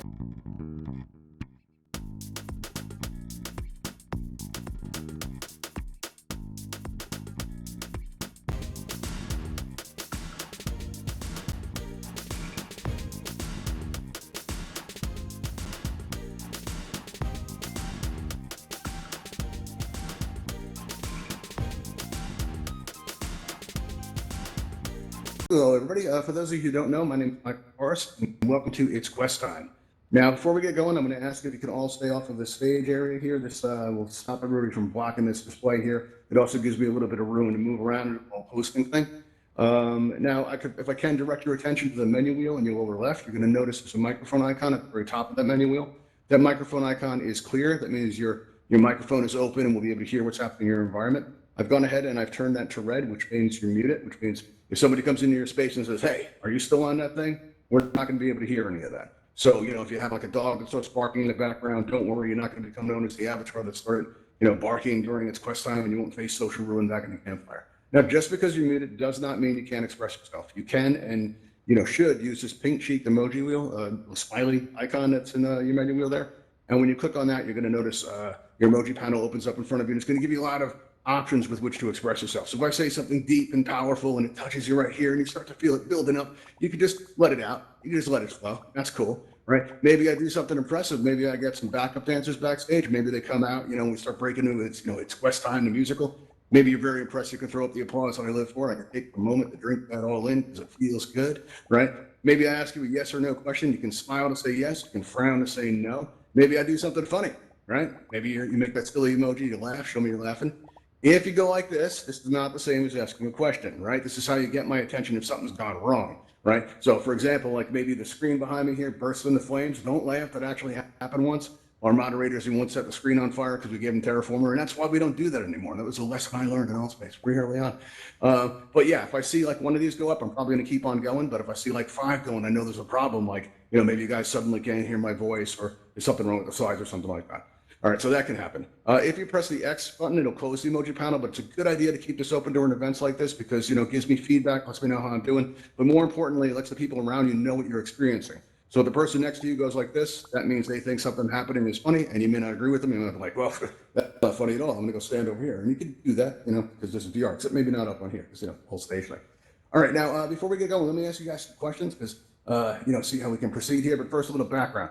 Hello, everybody. For those of you who don't know, my name is Michael Forrest, and welcome to It's Quest Time. Now, before we get going, I'm going to ask if you can all stay off of the stage area here. This will stop everybody from blocking this display here. It also gives me a little bit of room to move around while hosting thing. Now, if I can direct your attention to the menu wheel in your lower left, you're going to notice there's a microphone icon at the very top of that menu wheel. That microphone icon is clear. That means your microphone is open and we'll be able to hear what's happening in your environment. I've gone ahead and I've turned that to red, which means you're muted, which means if somebody comes into your space and says, "Hey, are you still on that thing?" We're not going to be able to hear any of that. So, if you have like a dog that starts barking in the background, don't worry, you're not going to become known as the avatar that started, barking during its quest time, and you won't face social ruin back in the campfire. Now, just because you're muted does not mean you can't express yourself. You can and should use this pink cheeked emoji wheel, a smiley icon that's in your menu wheel there. And when you click on that, you're going to notice your emoji panel opens up in front of you, and it's going to give you a lot of options with which to express yourself. So if I say something deep and powerful and it touches you right here and you start to feel it building up, you can just let it out. You can just let it flow. That's cool, right? Maybe I do something impressive. Maybe I get some backup dancers backstage. Maybe they come out, we start breaking into it's Quest Time, the musical. Maybe you're very impressed. You can throw up the applause that I live for. I can take a moment to drink that all in because it feels good, right? Maybe I ask you a yes or no question. You can smile to say yes. You can frown to say no. Maybe I do something funny, right? Maybe you make that silly emoji. You laugh. Show me you're laughing. If you go like this is not the same as asking a question, right? This is how you get my attention if something's gone wrong, right? So, for example, like maybe the screen behind me here bursts into flames. Don't laugh. That actually happened once. Our moderators who once set the screen on fire because we gave them Terraformer, and that's why we don't do that anymore. That was a lesson I learned in Altspace pretty early on. But yeah, if I see like one of these go up, I'm probably going to keep on going. But if I see like 5 going, I know there's a problem. Like, maybe you guys suddenly can't hear my voice, or there's something wrong with the slides or something like that. All right, so that can happen. If you press the X button, it'll close the emoji panel, but it's a good idea to keep this open during events like this because, it gives me feedback, lets me know how I'm doing, but more importantly, it lets the people around you know what you're experiencing. So if the person next to you goes like this, that means they think something happening is funny, and you may not agree with them. You might be like, well, that's not funny at all. I'm gonna go stand over here. And you can do that, because this is VR, except maybe not up on here, because, whole stage thing. All right, now, before we get going, let me ask you guys some questions, because, see how we can proceed here, but first a little background.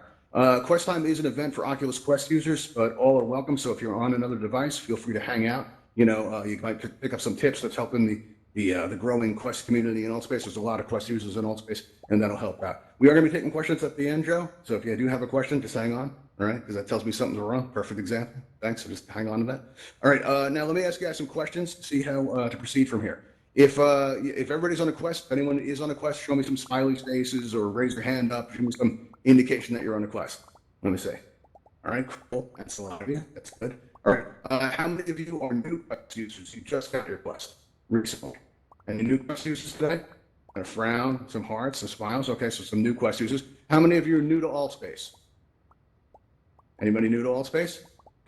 Quest Time is an event for Oculus Quest users, but all are welcome. So if you're on another device, feel free to hang out. You might pick up some tips that's helping the growing Quest community in Altspace. There's a lot of Quest users in Altspace, and that'll help out. We are going to be taking questions at the end, Joe. So if you do have a question, just hang on, all right? Because that tells me something's wrong. Perfect example. Thanks. So just hang on to that. All right. Now let me ask you guys some questions to see how to proceed from here. If everybody's on a quest, if anyone is on a quest, show me some smiley faces or raise your hand up. Show me some indication that you're on a quest. Let me see. All right, cool. That's a lot of you. That's good. All right. How many of you are new quest users? You just got your quest recently. Any new quest users today? A frown, some hearts, some smiles. Okay, so some new quest users. How many of you are new to Altspace? Anybody new to Altspace?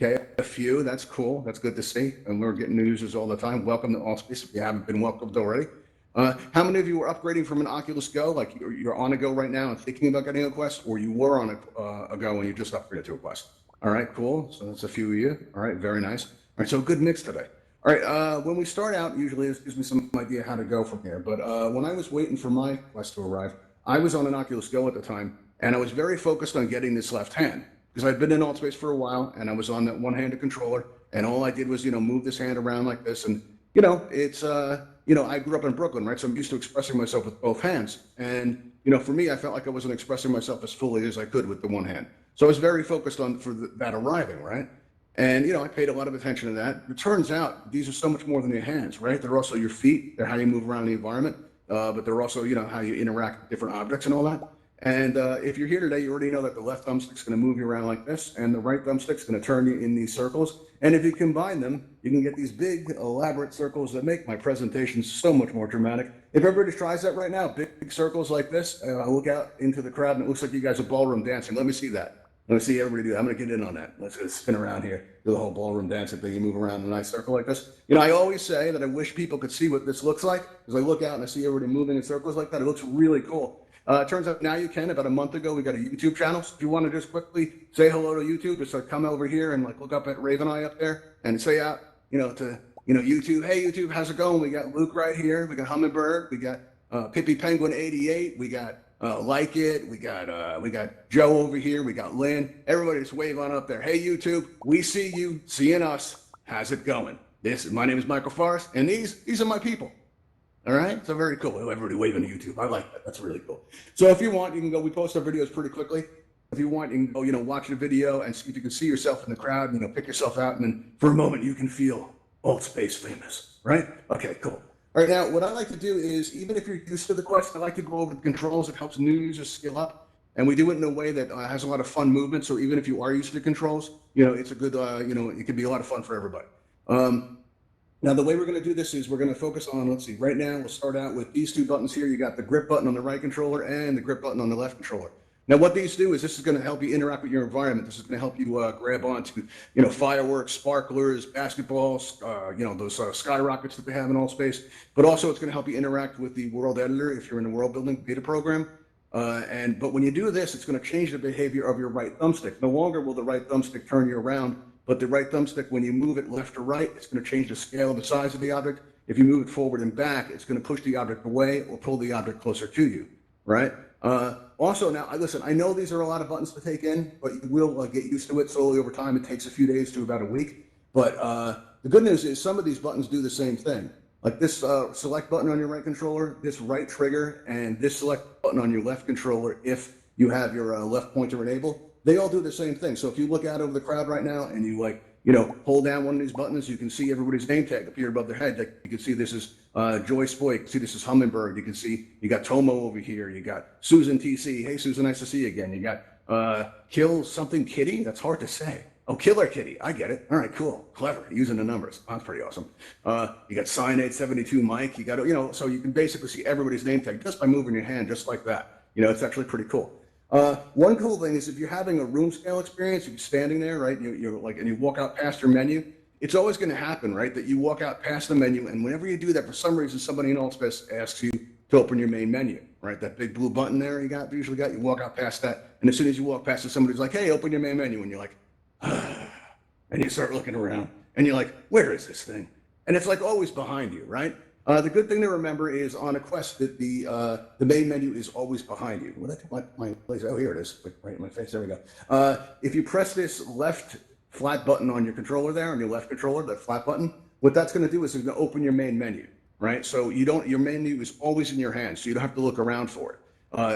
Okay, a few. That's cool. That's good to see. And we're getting new users all the time. Welcome to Altspace if you haven't been welcomed already. How many of you are upgrading from an Oculus Go? Like you're on a Go right now and thinking about getting a Quest, or you were on a Go and you just upgraded to a Quest? All right, cool. So that's a few of you. All right, very nice. All right, so a good mix today. All right, when we start out, usually this gives me some idea how to go from here. But when I was waiting for my Quest to arrive, I was on an Oculus Go at the time, and I was very focused on getting this left hand because I'd been in Altspace for a while, and I was on that one-handed controller, and all I did was, move this hand around like this, and it's I grew up in Brooklyn, right? So I'm used to expressing myself with both hands, and for me, I felt like I wasn't expressing myself as fully as I could with the one hand. So I was very focused on that arriving, right? And I paid a lot of attention to that. It turns out these are so much more than your hands, right? They're also your feet. They're how you move around the environment, but they're also how you interact with different objects and all that. And if you're here today, you already know that the left thumbstick's going to move you around like this, and the right thumbstick's going to turn you in these circles. And if you combine them, you can get these big, elaborate circles that make my presentation so much more dramatic. If everybody tries that right now, big circles like this, I look out into the crowd, and it looks like you guys are ballroom dancing. Let me see that. Let me see everybody do that. I'm going to get in on that. Let's just spin around here, do the whole ballroom dancing thing. You move around in a nice circle like this. I always say that I wish people could see what this looks like, because I look out and I see everybody moving in circles like that. It looks really cool. Turns out now you can. About a month ago, we got a YouTube channel. So if you want to just quickly say hello to YouTube, just like come over here and like look up at Raven Eye up there and say out, to YouTube. Hey YouTube, how's it going? We got Luke right here. We got Hummingbird. We got Pippi Penguin 88. We got Like It. We got Joe over here. We got Lynn. Everybody just wave on up there. Hey YouTube, we see you, seeing us. How's it going? My name is Michael Forrest, and these are my people. All right, so very cool. Everybody waving to YouTube. I like that. That's really cool. So if you want, you can go. We post our videos pretty quickly. If you want, you can go, watch the video and see if you can see yourself in the crowd. Pick yourself out, and then for a moment you can feel Altspace famous. Right? Okay, cool. All right, now what I like to do is, even if you're used to the Quest, I like to go over the controls. It helps new users skill up, and we do it in a way that has a lot of fun movement. So even if you are used to the controls, it's a good, it can be a lot of fun for everybody. Now, the way we're going to do this is we're going to focus on, let's see, right now we'll start out with these two buttons here. You got the grip button on the right controller and the grip button on the left controller. Now, what these do is this is going to help you interact with your environment. This is going to help you grab onto, fireworks, sparklers, basketballs, those skyrockets that they have in Altspace. But also, it's going to help you interact with the world editor if you're in the world building beta program. But when you do this, it's going to change the behavior of your right thumbstick. No longer will the right thumbstick turn you around. But the right thumbstick, when you move it left or right, it's going to change the scale of the size of the object. If you move it forward and back, it's going to push the object away or pull the object closer to you, right? Also, now, listen, I know these are a lot of buttons to take in, but you will get used to it slowly over time. It takes a few days to about a week. But the good news is some of these buttons do the same thing. Like this select button on your right controller, this right trigger, and this select button on your left controller if you have your left pointer enabled. They all do the same thing. So if you look out over the crowd right now and you hold down one of these buttons, you can see everybody's name tag appear above their head. Like you can see this is Joy Spoy. You can see this is Hummingbird. You can see you got Tomo over here. You got Susan TC. Hey Susan, nice to see you again. You got Kill something Kitty. That's hard to say. Oh, Killer Kitty. I get it. All right, cool. Clever. Using the numbers. That's pretty awesome. You got Cyanide 72 Mike. You got, so you can basically see everybody's name tag just by moving your hand just like that. It's actually pretty cool. One cool thing is if you're having a room scale experience, you're standing there, right? You're like, and you walk out past your menu. It's always going to happen, right? That you walk out past the menu, and whenever you do that, for some reason, somebody in Altspace asks you to open your main menu, right? That big blue button there you usually got. You walk out past that, and as soon as you walk past it, somebody's like, "Hey, open your main menu," and you're like, and you start looking around, and you're like, "Where is this thing?" And it's like always behind you, right? The good thing to remember is on a Quest that the main menu is always behind you. Well, that's my place. Oh, here it is, right in my face. There we go. If you press this left flat button on your controller there, on your left controller, that flat button, what that's going to do is it's going to open your main menu, right? So your menu is always in your hand, so you don't have to look around for it.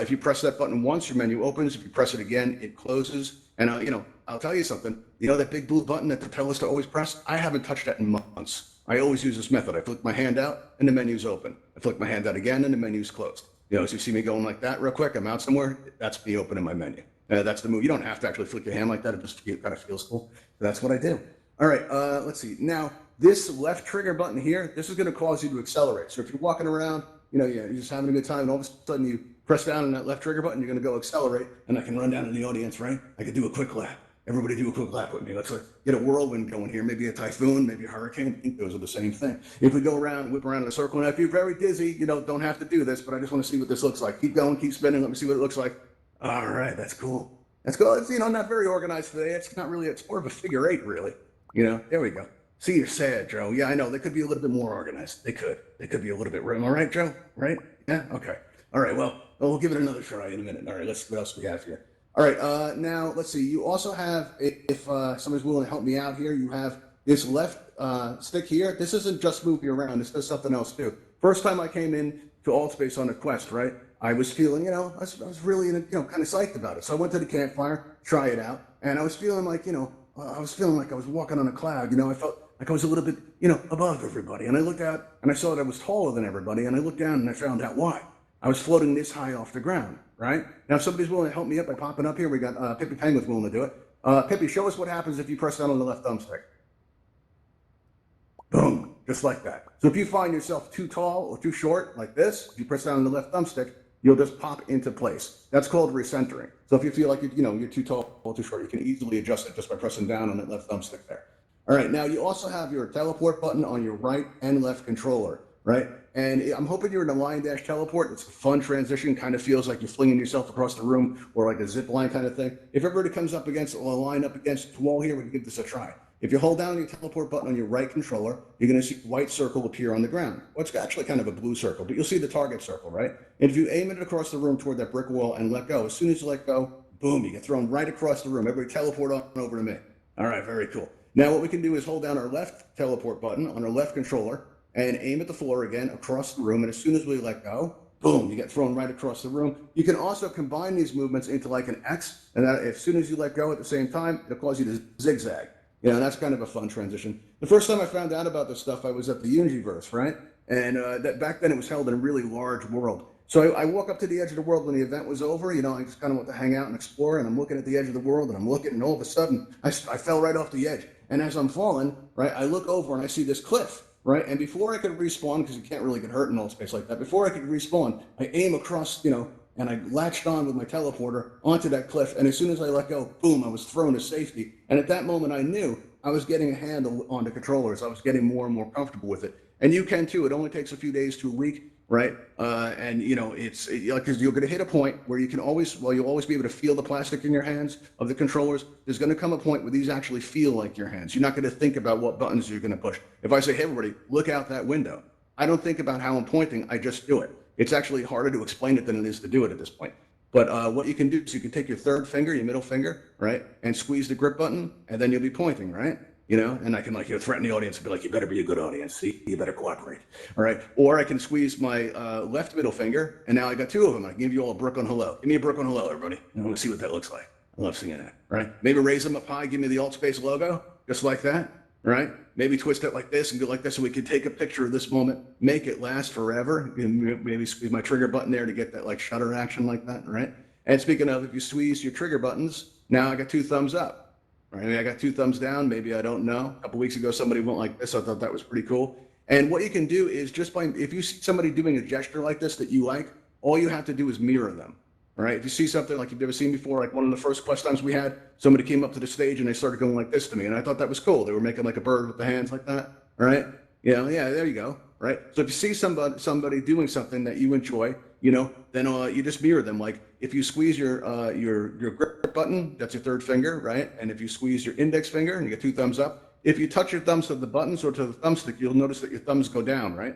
If you press that button once, your menu opens. If you press it again, it closes. And I'll tell you something. That big blue button that they tell us to always press? I haven't touched that in months. I always use this method. I flick my hand out and the menu's open. I flick my hand out again and the menu's closed. So you see me going like that real quick, I'm out somewhere, that's me opening my menu. That's the move. You don't have to actually flick your hand like that. It just kind of feels cool. That's what I do. All right, let's see. Now, this left trigger button here, this is going to cause you to accelerate. So if you're walking around, you're just having a good time, and all of a sudden you press down on that left trigger button, you're going to go accelerate, and I can run down to the audience, right? I could do a quick lap. Everybody do a quick lap with me. Let's get a whirlwind going here. Maybe a typhoon, maybe a hurricane. I think those are the same thing. If we go around, whip around in a circle, and if you're very dizzy, don't have to do this, but I just want to see what this looks like. Keep going, keep spinning. Let me see what it looks like. All right, that's cool. That's cool. It's, not very organized today. It's not really, it's more of a figure eight, really. There we go. See, you're sad, Joe. Yeah, I know. They could be a little bit more organized. They could be a little bit, am I right, Joe? Right? Yeah? Okay. All right, well, we'll give it another try in a minute. All right, what else do we have here? All right, now let's see. You also have, if somebody's willing to help me out here, you have this left stick here. This isn't just move you around. This does something else too. First time I came in to Altspace on a Quest, right? I was feeling, I was really, kind of psyched about it. So I went to the campfire, try it out, and I was feeling like, I was walking on a cloud. I felt like I was a little bit, above everybody. And I looked out and I saw that I was taller than everybody. And I looked down and I found out why. I was floating this high off the ground, right? Now, if somebody's willing to help me up by popping up here, we got Pippi Penguin's willing to do it. Pippi, show us what happens if you press down on the left thumbstick. Boom, just like that. So if you find yourself too tall or too short, like this, if you press down on the left thumbstick, you'll just pop into place. That's called recentering. So if you feel like you're too tall or too short, you can easily adjust it just by pressing down on that left thumbstick there. All right, now you also have your teleport button on your right and left controller. right? And I'm hoping you're in a line dash teleport. It's a fun transition, kind of feels like you're flinging yourself across the room or like a zip line kind of thing. If everybody comes up against a line up against the wall here, we can give this a try. If you hold down your teleport button on your right controller, you're going to see a white circle appear on the ground. Well, it's actually kind of a blue circle, but you'll see the target circle, right? And if you aim it across the room toward that brick wall and let go, as soon as you let go, boom, you get thrown right across the room. Everybody teleport on over to me. All right, very cool. Now what we can do is hold down our left teleport button on our left controller and aim at the floor again across the room. And as soon as we let go, boom, you get thrown right across the room. You can also combine these movements into like an X, and that as soon as you let go at the same time, it'll cause you to zigzag. You know, that's kind of a fun transition. The first time I found out about this stuff, I was at the Universe, right? And that back then it was held in a really large world. So I walk up to the edge of the world when the event was over. You know, I just kind of want to hang out and explore, and I'm looking at the edge of the world, and I'm looking, and all of a sudden, I fell right off the edge. And as I'm falling, right, I look over and I see this cliff, right? And before I could respawn, because you can't really get hurt in all space like that, before I could respawn, I aim across, you know, and I latched on with my teleporter onto that cliff. And as soon as I let go, boom, I was thrown to safety. And at that moment, I knew I was getting a handle on the controllers. I was getting more and more comfortable with it. And you can too. It only takes a few days to a week, right? And you know, because you're going to hit a point where you can always, well, you'll always be able to feel the plastic in your hands of the controllers. There's going to come a point where these actually feel like your hands. You're not going to think about what buttons you're going to push. If I say, hey, everybody, look out that window, I don't think about how I'm pointing. I just do it. It's actually harder to explain it than it is to do it at this point. But what you can do is you can take your third finger, your middle finger, right, and squeeze the grip button, and then you'll be pointing, right? You know, and I can like, you know, threaten the audience and be like, you better be a good audience. See, you better cooperate. All right. Or I can squeeze my left middle finger, and now I got two of them. I can give you all a Brooklyn hello. Give me a Brooklyn hello, everybody. I want to see what that looks like. I love seeing that. Right. Maybe raise them up high. Give me the Altspace logo, just like that. Right. Maybe twist it like this and go like this so we can take a picture of this moment, make it last forever. And maybe squeeze my trigger button there to get that like shutter action like that. Right. And speaking of, if you squeeze your trigger buttons, now I got two thumbs up. Right, I got two thumbs down, maybe, I don't know. A couple weeks ago, somebody went like this. I thought that was pretty cool. And what you can do is just by, if you see somebody doing a gesture like this that you like, all you have to do is mirror them. All right, if you see something like you've never seen before, like one of the first Quest times we had, somebody came up to the stage and they started going like this to me. And I thought that was cool. They were making like a bird with the hands like that. All right, you know, yeah, there you go. Right. So if you see somebody doing something that you enjoy, you know, then you just mirror them. Like if you squeeze your grip button, that's your third finger, right? And if you squeeze your index finger, and you get two thumbs up. If you touch your thumbs to the buttons or to the thumbstick, you'll notice that your thumbs go down, right?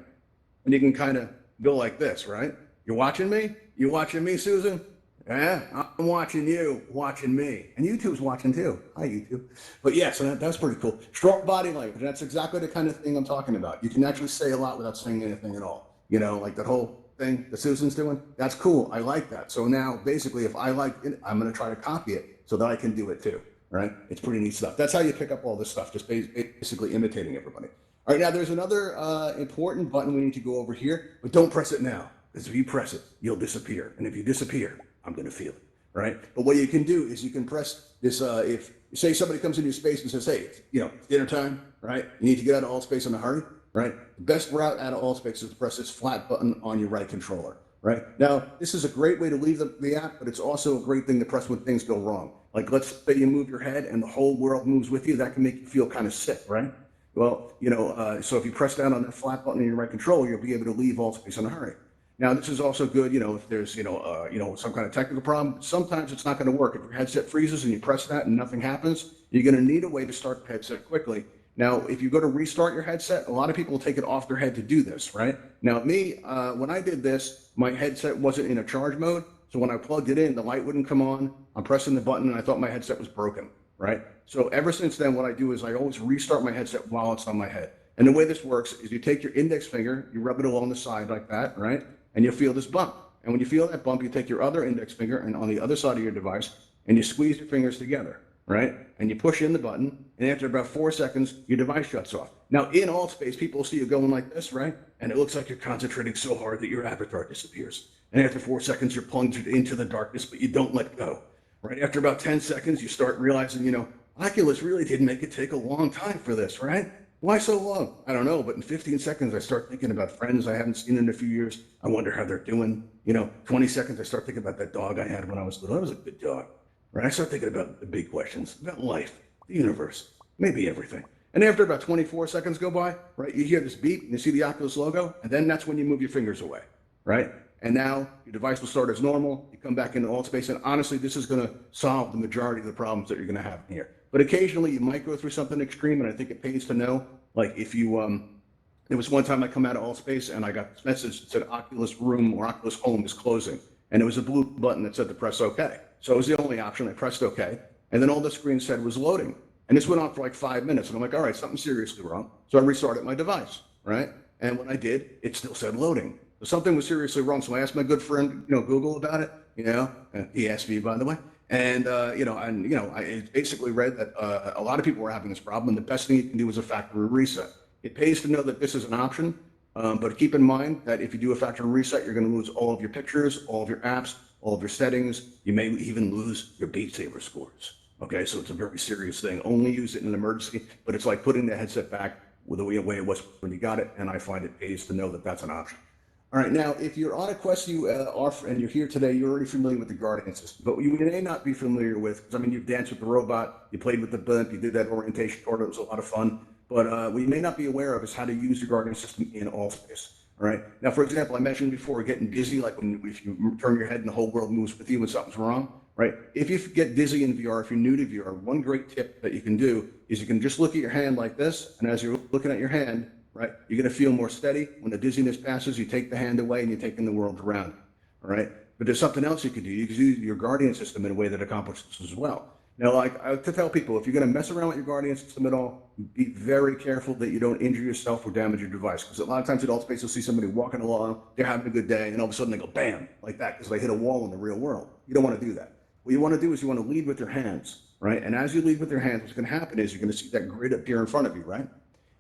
And you can kind of go like this, right? You're watching me? You watching me, Susan? Yeah, I'm watching you, watching me. And YouTube's watching too. Hi, YouTube. But yeah, so that's pretty cool. Strong body language. That's exactly the kind of thing I'm talking about. You can actually say a lot without saying anything at all. You know, like that whole thing that Susan's doing. That's cool. I like that. So now, basically, if I like it, I'm going to try to copy it so that I can do it too. Right? It's pretty neat stuff. That's how you pick up all this stuff, just basically imitating everybody. All right, now there's another important button we need to go over here, but don't press it now. Because if you press it, you'll disappear. And if you disappear, I'm going to feel it, right? But what you can do is you can press this, if say somebody comes into your space and says, hey, you know, it's dinner time, right? You need to get out of Altspace in a hurry, right? The best route out of Altspace is to press this flat button on your right controller, right? Now, this is a great way to leave the app, but it's also a great thing to press when things go wrong. Like let's say you move your head and the whole world moves with you, that can make you feel kind of sick, right? Well, you know, so if you press down on that flat button on your right controller, you'll be able to leave Altspace in a hurry. Now, this is also good, you know, if there's, you know, some kind of technical problem. Sometimes it's not going to work. If your headset freezes and you press that and nothing happens, you're going to need a way to start the headset quickly. Now, if you go to restart your headset, a lot of people will take it off their head to do this, right? Now, me, when I did this, my headset wasn't in a charge mode. So when I plugged it in, the light wouldn't come on. I'm pressing the button and I thought my headset was broken, right? So ever since then, what I do is I always restart my headset while it's on my head. And the way this works is you take your index finger, you rub it along the side like that, right? And you'll feel this bump. And when you feel that bump, you take your other index finger and on the other side of your device, and you squeeze your fingers together, right? And you push in the button, and after about 4 seconds, your device shuts off. Now, in Altspace, people see you going like this, right? And it looks like you're concentrating so hard that your avatar disappears. And after 4 seconds, you're plunged into the darkness, but you don't let go. Right after about 10 seconds, you start realizing, you know, Oculus really did make it take a long time for this, right? Why so long? I don't know, but in 15 seconds, I start thinking about friends I haven't seen in a few years. I wonder how they're doing. You know, 20 seconds, I start thinking about that dog I had when I was little. That was a good dog, right? I start thinking about the big questions, about life, the universe, maybe everything. And after about 24 seconds go by, right, you hear this beep and you see the Oculus logo, and then that's when you move your fingers away, right? And now your device will start as normal. You come back into Altspace, and honestly, this is going to solve the majority of the problems that you're going to have in here. But occasionally, you might go through something extreme, and I think it pays to know. Like if you, there was one time I come out of Altspace, and I got this message that said Oculus Room or Oculus Home is closing, and it was a blue button that said to press OK. So it was the only option. I pressed OK, and then all the screen said was loading. And this went on for like 5 minutes, and I'm like, all right, something's seriously wrong. So I restarted my device, right? And when I did, it still said loading. So something was seriously wrong. So I asked my good friend, Google about it, and he asked me, by the way. And, I basically read that a lot of people were having this problem, and the best thing you can do is a factory reset. It pays to know that this is an option, but keep in mind that if you do a factory reset, you're going to lose all of your pictures, all of your apps, all of your settings. You may even lose your Beat Saber scores. Okay, so it's a very serious thing. Only use it in an emergency, but it's like putting the headset back with the way it was when you got it, and I find it pays to know that that's an option. All right, now, if you're on a Quest and you're here today, you're already familiar with the Guardian system, but you may not be familiar with, because you've danced with the robot, you played with the blimp, you did that orientation tour, it was a lot of fun, but what you may not be aware of is how to use the Guardian system in Altspace. All right, now, for example, I mentioned before getting dizzy, like if you turn your head and the whole world moves with you when something's wrong, right? If you get dizzy in VR, if you're new to VR, one great tip that you can do is you can just look at your hand like this, and as you're looking at your hand, right, you're going to feel more steady. When the dizziness passes, you take the hand away and you're taking the world around, all right? But there's something else you can do. You can use your Guardian system in a way that accomplishes this as well. Now, like I to tell people, if you're going to mess around with your Guardian system at all, be very careful that you don't injure yourself or damage your device. Because a lot of times at Altspace, you'll see somebody walking along, they're having a good day, and all of a sudden they go bam, like that, because they hit a wall in the real world. You don't want to do that. What you want to do is you want to lead with your hands, right? And as you lead with your hands, what's going to happen is you're going to see that grid appear in front of you, right?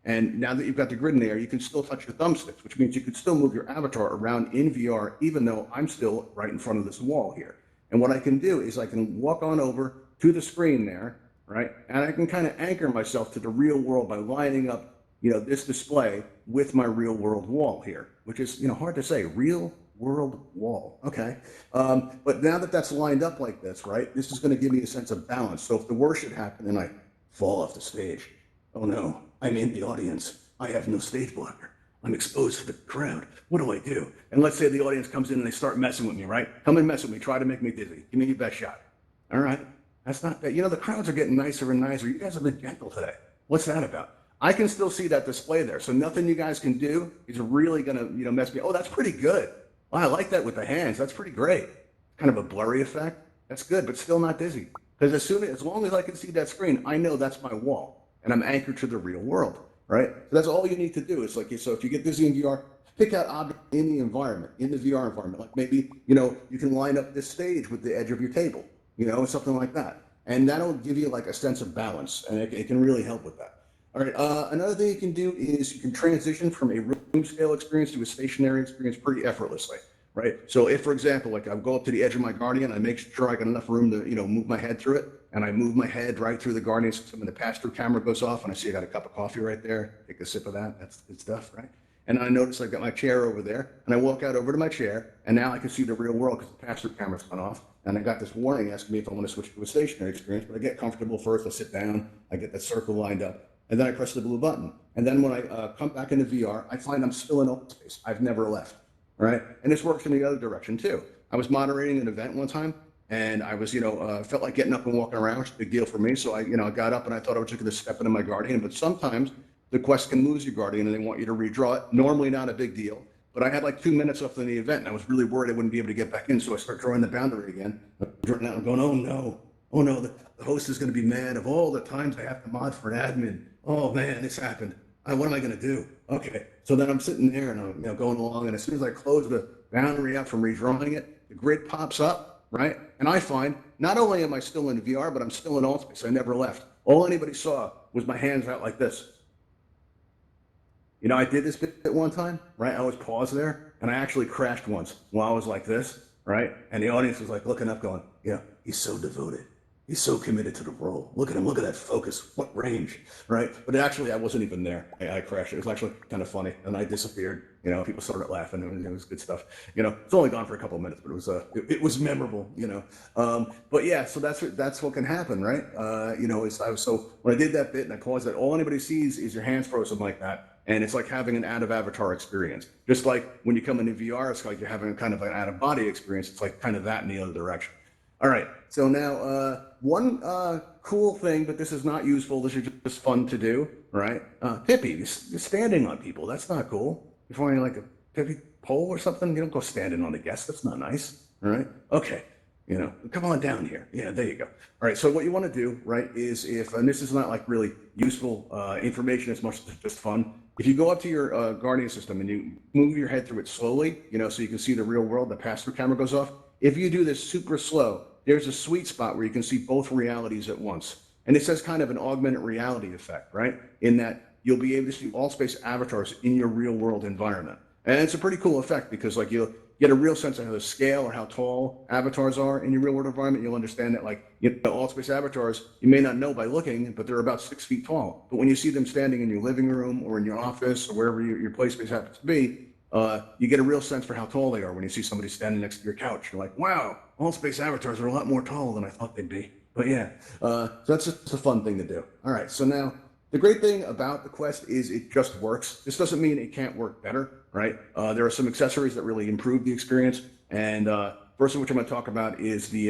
And now that you've got the grid in there, you can still touch your thumbsticks, which means you can still move your avatar around in VR, even though I'm still right in front of this wall here. And what I can do is I can walk on over to the screen there, right? And I can kind of anchor myself to the real world by lining up, this display with my real world wall here, which is, hard to say, real world wall. Okay. But now that that's lined up like this, right, this is going to give me a sense of balance. So if the worst should happen and I fall off the stage, oh no, I'm in the audience. I have no stage blocker. I'm exposed to the crowd. What do I do? And let's say the audience comes in and they start messing with me, right? Come and mess with me. Try to make me dizzy. Give me your best shot. All right. That's not bad. The crowds are getting nicer and nicer. You guys have been gentle today. What's that about? I can still see that display there. So nothing you guys can do is really going to, mess me. Oh, that's pretty good. Oh, I like that with the hands. That's pretty great. Kind of a blurry effect. That's good, but still not dizzy. Because as long as I can see that screen, I know that's my wall. And I'm anchored to the real world, right? So that's all you need to do. It's like, so if you get dizzy in VR, pick out objects in the environment, in the VR environment. Like maybe, you can line up this stage with the edge of your table, something like that. And that'll give you like a sense of balance, and it can really help with that. All right, another thing you can do is you can transition from a room scale experience to a stationary experience pretty effortlessly, right? So if, for example, like I go up to the edge of my Guardian, I make sure I got enough room to, move my head through it, and I move my head right through the Guardian system, and the pass-through camera goes off, and I see I got a cup of coffee right there, take a sip of that, that's good stuff, right? And I notice I've got my chair over there, and I walk out over to my chair, and now I can see the real world because the pass-through camera's gone off, and I got this warning asking me if I want to switch to a stationary experience, but I get comfortable first, I sit down, I get that circle lined up, and then I press the blue button. And then when I come back into VR, I find I'm still in Altspace. I've never left, all right? And this works in the other direction too. I was moderating an event one time, and I was, felt like getting up and walking around, which is a big deal for me. So I got up and I thought I was just going to step into my Guardian, but sometimes the Quest can lose your Guardian and they want you to redraw it. Normally not a big deal, but I had like 2 minutes left in the event and I was really worried I wouldn't be able to get back in. So I start drawing the boundary again. I'm drawing out and going, oh no, the host is going to be mad of all the times I have to mod for an admin. Oh man, this happened. What am I going to do? Okay. So then I'm sitting there and I'm going along, and as soon as I close the boundary out from redrawing it, the grid pops up, right? And I find not only am I still in VR, but I'm still in Altspace. I never left. All anybody saw was my hands out like this. I did this bit one time, right? I was paused there, and I actually crashed once while I was like this, right? And the audience was like looking up going, yeah, he's so devoted. he's so committed to the role. Look at him. Look at that focus. What range, right? But actually, I wasn't even there. I crashed. It was actually kind of funny, and I disappeared. People started laughing, and it was good stuff. It's only gone for a couple of minutes, but it was memorable. But yeah, so that's what can happen, right? So when I did that bit and I paused it, all anybody sees is your hands frozen like that. And it's like having an out of avatar experience. Just like when you come into VR, it's like you're having kind of an out of body experience. It's like kind of that in the other direction. All right. So now, one cool thing, but this is not useful. This is just fun to do, right? Pippy, you're standing on people. That's not cool. You're finding like a pippy pole or something. You don't go standing on a guest. That's not nice. All right. Okay. Come on down here. Yeah, there you go. All right. So what you want to do, right, is and this is not like really useful information as much as just fun. If you go up to your Guardian system and you move your head through it slowly, so you can see the real world, the pass-through camera goes off. If you do this super slow, there's a sweet spot where you can see both realities at once. And it says kind of an augmented reality effect, right? In that you'll be able to see Altspace avatars in your real world environment. And it's a pretty cool effect because like you'll get a real sense of how the scale or how tall avatars are in your real world environment. You'll understand that like Altspace avatars, you may not know by looking, but they're about 6 feet tall. But when you see them standing in your living room or in your office or wherever your play space happens to be, you get a real sense for how tall they are when you see somebody standing next to your couch. You're like, wow, Altspace avatars are a lot more tall than I thought they'd be. But yeah, so that's just a fun thing to do. All right, so now the great thing about the Quest is it just works. This doesn't mean it can't work better, right? There are some accessories that really improve the experience. And first of which I'm going to talk about is the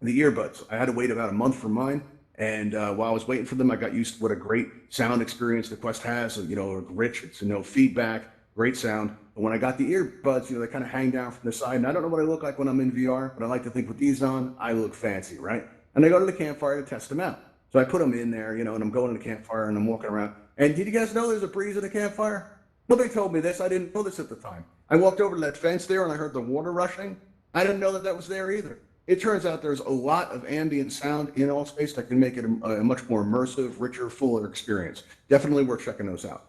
earbuds. I had to wait about a month for mine. And while I was waiting for them, I got used to what a great sound experience the Quest has. Rich, it's no feedback, great sound. But when I got the earbuds, they kind of hang down from the side. And I don't know what I look like when I'm in VR, but I like to think with these on, I look fancy, right? And I go to the campfire to test them out. So I put them in there, and I'm going to the campfire and I'm walking around. And did you guys know there's a breeze at the campfire? Nobody told me this. I didn't know this at the time. I walked over to that fence there and I heard the water rushing. I didn't know that was there either. It turns out there's a lot of ambient sound in Altspace that can make it a much more immersive, richer, fuller experience. Definitely worth checking those out.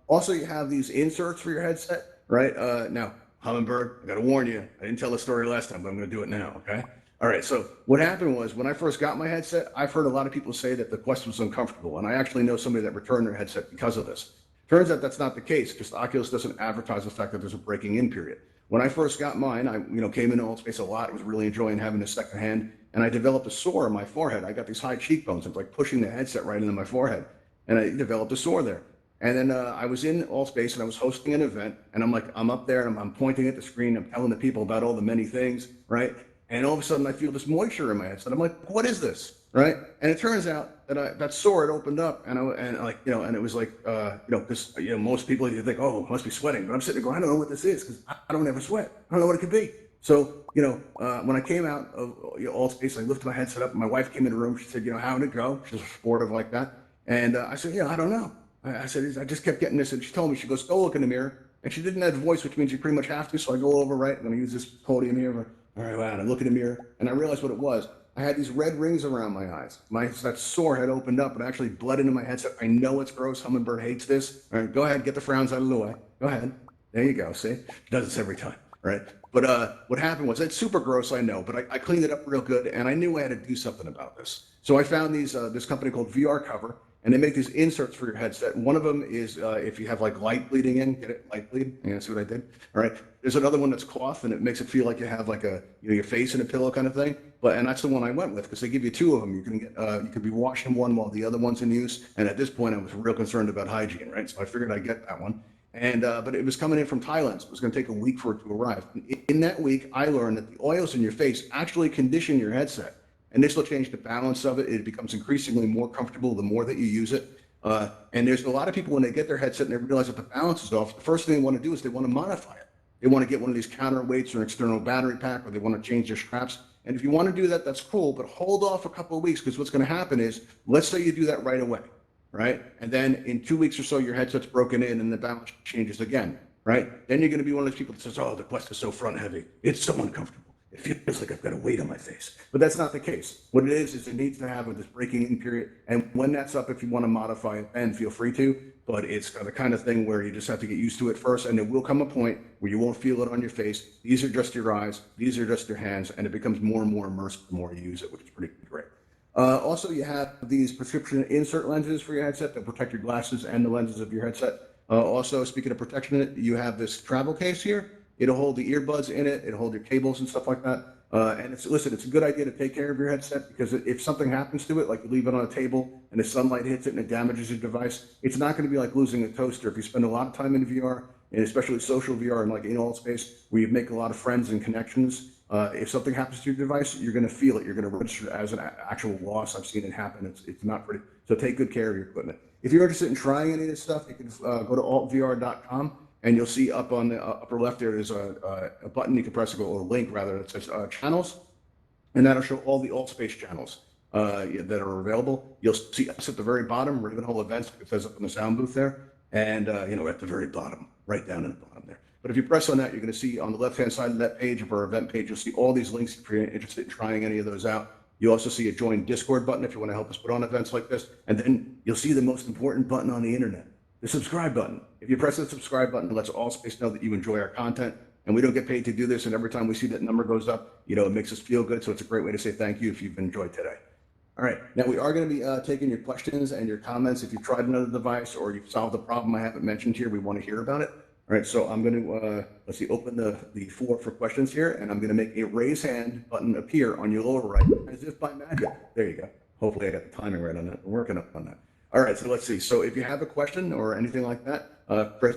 Also, you have these inserts for your headset, right? Now, Hummingbird, I got to warn you, I didn't tell the story last time, but I'm going to do it now, okay? All right, so what happened was when I first got my headset, I've heard a lot of people say that the Quest was uncomfortable, and I actually know somebody that returned their headset because of this. Turns out that's not the case because Oculus doesn't advertise the fact that there's a breaking in period. When I first got mine, I came into Altspace a lot, was really enjoying having a second hand, and I developed a sore on my forehead. I got these high cheekbones. It was like pushing the headset right into my forehead, and I developed a sore there. And then I was in Altspace and I was hosting an event, and I'm up there and I'm pointing at the screen, I'm telling the people about all the many things, right? And all of a sudden I feel this moisture in my head. So I'm like, what is this? Right? And it turns out that that sore had opened up and it was like, because, most people you think, oh, it must be sweating. But I'm sitting there going, I don't know what this is because I don't ever sweat. I don't know what it could be. So, when I came out of Altspace, I lifted my headset up and my wife came in the room. She said, how did it go? She was supportive like that. And I said, I don't know. I said, I just kept getting this. And she told me, she goes, go look in the mirror. And she didn't have a voice, which means you pretty much have to. So I go over, right? I'm going to use this podium here. All right, wow. And I look in the mirror and I realized what it was. I had these red rings around my eyes. That sore had opened up and actually bled into my headset. I know it's gross. Hummingbird hates this. All right, go ahead, get the frowns out of the way. Go ahead. There you go. See, she does this every time, right? But what happened was, it's super gross, I know, but I cleaned it up real good, and I knew I had to do something about this. So I found this company called VR Cover, and they make these inserts for your headset. One of them is if you have like light bleeding in, get it, light bleed. Yeah, see what I did? All right. There's another one that's cloth, and it makes it feel like you have like your face in a pillow kind of thing. And that's the one I went with because they give you two of them. You can be washing one while the other one's in use. And at this point, I was real concerned about hygiene, right? So I figured I'd get that one. But it was coming in from Thailand, so it was going to take a week for it to arrive. In that week, I learned that the oils in your face actually condition your headset. And this will change the balance of it. It becomes increasingly more comfortable the more that you use it. And there's a lot of people when they get their headset and they realize that the balance is off, the first thing they want to do is they want to modify it. They want to get one of these counterweights or an external battery pack, or they want to change their straps. And if you want to do that, that's cool, but hold off a couple of weeks because what's going to happen is, let's say you do that right away, right? And then in 2 weeks or so, your headset's broken in and the balance changes again, right? Then you're going to be one of those people that says, oh, the Quest is so front heavy. It's so uncomfortable. it feels like I've got a weight on my face. But that's not the case. What it is it needs to have this breaking in period. And when that's up, if you want to modify it, then feel free to. But it's the kind of thing where you just have to get used to it first. And there will come a point where you won't feel it on your face. These are just your eyes. These are just your hands. And it becomes more and more immersive the more you use it, which is pretty great. Also, you have these prescription insert lenses for your headset that protect your glasses and the lenses of your headset. Also, speaking of protection, you have this travel case here. It'll hold the earbuds in it. It'll hold your cables and stuff like that. And it's a good idea to take care of your headset because if something happens to it, like you leave it on a table and the sunlight hits it and it damages your device, it's not going to be like losing a toaster. If you spend a lot of time in VR, and especially social VR and like in Altspace, where you make a lot of friends and connections, if something happens to your device, you're going to feel it. You're going to register it as an actual loss. I've seen it happen. It's not pretty. So take good care of your equipment. If you're interested in trying any of this stuff, you can go to altvr.com. And you'll see up on the upper left there is a button you can press, or a link rather, that says channels, and that'll show all the Altspace channels that are available. You'll see us at the very bottom, Ravenhole Events, it says up in the sound booth there, and at the very bottom, right down in the bottom there. But if you press on that, you're going to see on the left-hand side of that page, of our event page, you'll see all these links if you're interested in trying any of those out. You also see a join Discord button if you want to help us put on events like this, and then you'll see the most important button on the internet. The subscribe button. If you press the subscribe button, it lets Altspace know that you enjoy our content, and we don't get paid to do this. And every time we see that number goes up, it makes us feel good. So it's a great way to say thank you if you've enjoyed today. All right, now we are going to be taking your questions and your comments. If you've tried another device or you've solved a problem I haven't mentioned here, we want to hear about it. All right, so I'm going to open the floor for questions here, and I'm going to make a raise hand button appear on your lower right, as if by magic. There you go. Hopefully I got the timing right on that. We're working on that. All right, so let's see. So if you have a question or anything like that,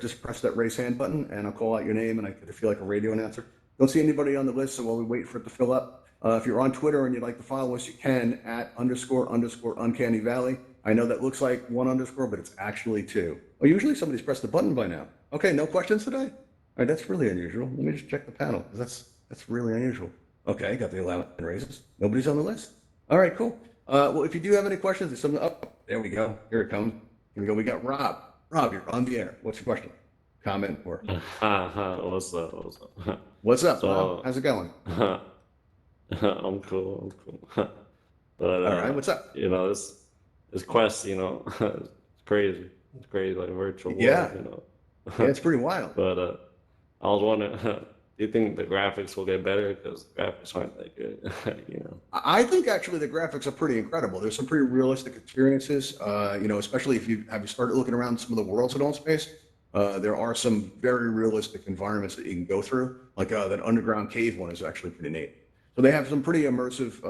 just press that raise hand button, and I'll call out your name, and I feel like a radio announcer. Don't see anybody on the list, so while we wait for it to fill up, if you're on Twitter and you'd like to follow us, you can at __Uncanny Valley. I know that looks like one underscore, but it's actually two. Oh, usually somebody's pressed the button by now. Okay, no questions today? All right, that's really unusual. Let me just check the panel, because that's really unusual. Okay, got the allowance and raises. Nobody's on the list. All right, cool. Well, if you do have any questions, there's something up. There we go. Here it comes. Here we go. We got Rob. Rob, you're on the air. What's your question? Comment or? What's up? What's up? What's up, So, Rob? How's it going? I'm cool. But All right. What's up? this Quest, it's crazy. It's crazy, like virtual Yeah. world, Yeah, it's pretty wild. But I was wondering, do you think the graphics will get better? Because the graphics aren't that good, I think actually the graphics are pretty incredible. There's some pretty realistic experiences, especially if you started looking around some of the worlds in Altspace. There are some very realistic environments that you can go through, like that underground cave one is actually pretty neat. So they have some pretty immersive,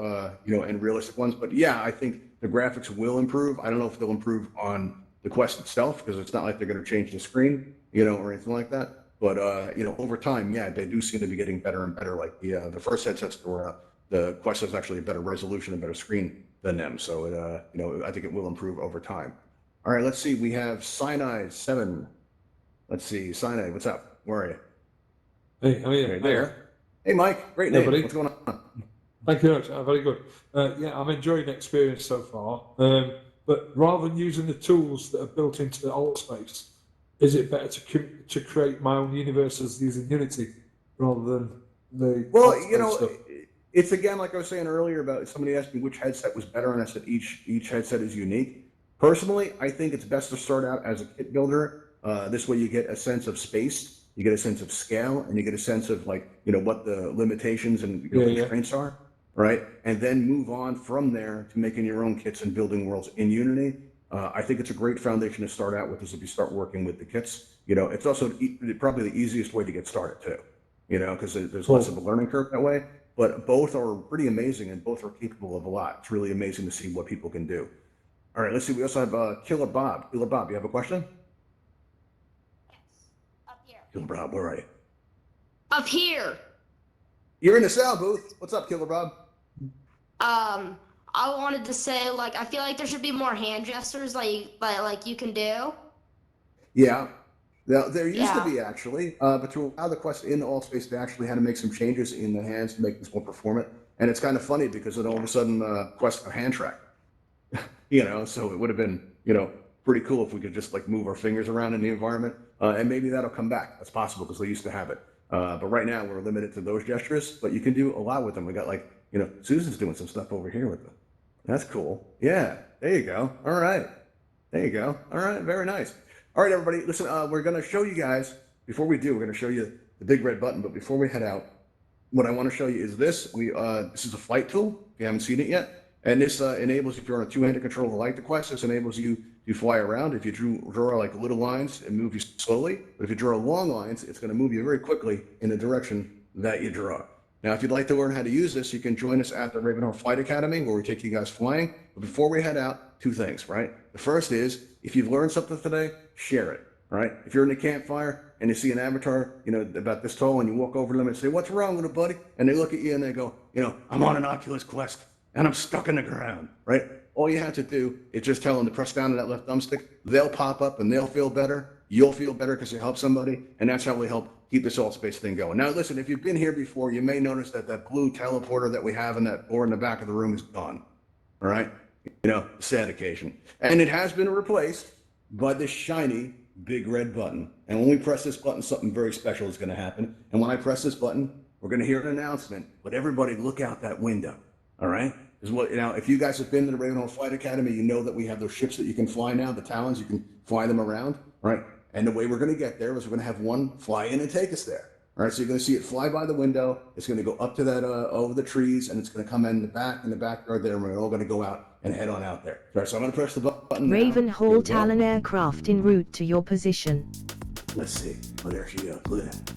and realistic ones. But yeah, I think the graphics will improve. I don't know if they'll improve on the Quest itself, because it's not like they're going to change the screen, or anything like that. But over time, yeah, they do seem to be getting better and better. Like the first headsets were the Quest has actually a better resolution and better screen than them. So I think it will improve over time. All right, let's see. We have Sinai 7. Let's see, Sinai, what's up? Where are you? Hey, how are you? Right there. Hey, Mike. Great Hey, name. buddy. What's going on? Thank you very much. Very good. Yeah, I'm enjoying the experience so far. But rather than using the tools that are built into the Altspace, is it better to create my own universes using Unity rather than the Well, Altspace stuff? it's again, like I was saying earlier about somebody asked me which headset was better, and I said each headset is unique. Personally, I think it's best to start out as a kit builder. This way you get a sense of space, you get a sense of scale, and you get a sense of what the limitations and constraints are, right? And then move on from there to making your own kits and building worlds in Unity. I think it's a great foundation to start out with, is if you start working with the kits. It's also probably the easiest way to get started too, because there's less of a learning curve that way. But both are pretty amazing, and both are capable of a lot. It's really amazing to see what people can do. All right, let's see. We also have Killer Bob. Killer Bob, you have a question? Up here. Killer Bob, where are you? Up here. You're in the sound booth. What's up, Killer Bob? I wanted to say, I feel like there should be more hand gestures, like you can do. Yeah. Now, there used to be actually, but to allow the Quest in Altspace, they actually had to make some changes in the hands to make this more performant. And it's kind of funny because then all of a sudden, Quest got hand track. So it would have been, pretty cool if we could just move our fingers around in the environment. And maybe that'll come back. That's possible because they used to have it. But right now we're limited to those gestures, but you can do a lot with them. We got like, Susan's doing some stuff over here with them. That's cool. Yeah, there you go. All right. There you go. All right, very nice. All right, everybody, listen, we're going to show you guys, before we do, we're going to show you the big red button, but before we head out, what I want to show you is this. This is a flight tool, if you haven't seen it yet, and this enables, if you're on a two-handed controller like the Quest, this enables you to fly around. If you draw like little lines, it moves you slowly, but if you draw long lines, it's going to move you very quickly in the direction that you draw. Now, if you'd like to learn how to use this, you can join us at the Ravenhall Flight Academy, where we take you guys flying. But before we head out, two things, right? The first is, if you've learned something today, share it, right? If you're in the campfire and you see an avatar, about this tall, and you walk over to them and say, "What's wrong, little buddy?" And they look at you and they go, "I'm on an Oculus Quest and I'm stuck in the ground," right? All you have to do is just tell them to press down on that left thumbstick. They'll pop up and they'll feel better. You'll feel better because you help somebody, and that's how we help keep this Altspace thing going. Now, listen, if you've been here before, you may notice that blue teleporter that we have in that door in the back of the room is gone. All right? Sad occasion. And it has been replaced by this shiny big red button. And when we press this button, something very special is going to happen. And when I press this button, we're going to hear an announcement. But everybody look out that window. All right? If you guys have been to the Ravenhall Flight Academy, you know that we have those ships that you can fly now, the Talons, you can fly them around, right? And the way we're going to get there is we're going to have one fly in and take us there. All right, so you're going to see it fly by the window. It's going to go up to that over the trees, and it's going to come in the backyard there, and we're all going to go out and head on out there. All right, so I'm going to press the button. Ravenhall Talon aircraft en route to your position. Let's see. Oh, there she goes. Look at that.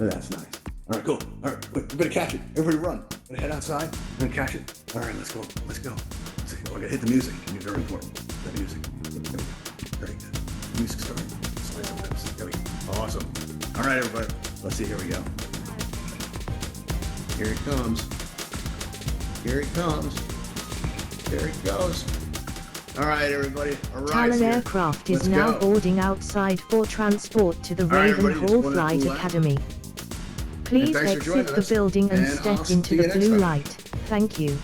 Oh, that's nice. All right, cool. All right, wait, we better catch it. Everybody run. We're going to head outside and catch it. All right, let's go. Let's go. We're going to hit the music. It's going to be very important. The music. Very good. The music's starting. There we go. Awesome. All right, everybody. Let's see. Here we go. Here it comes. Here it comes. There it goes. All right, everybody. All right. Talon aircraft is now boarding outside for transport to the Ravenhall Flight Academy. Please exit the building and step into the blue light. Thank you.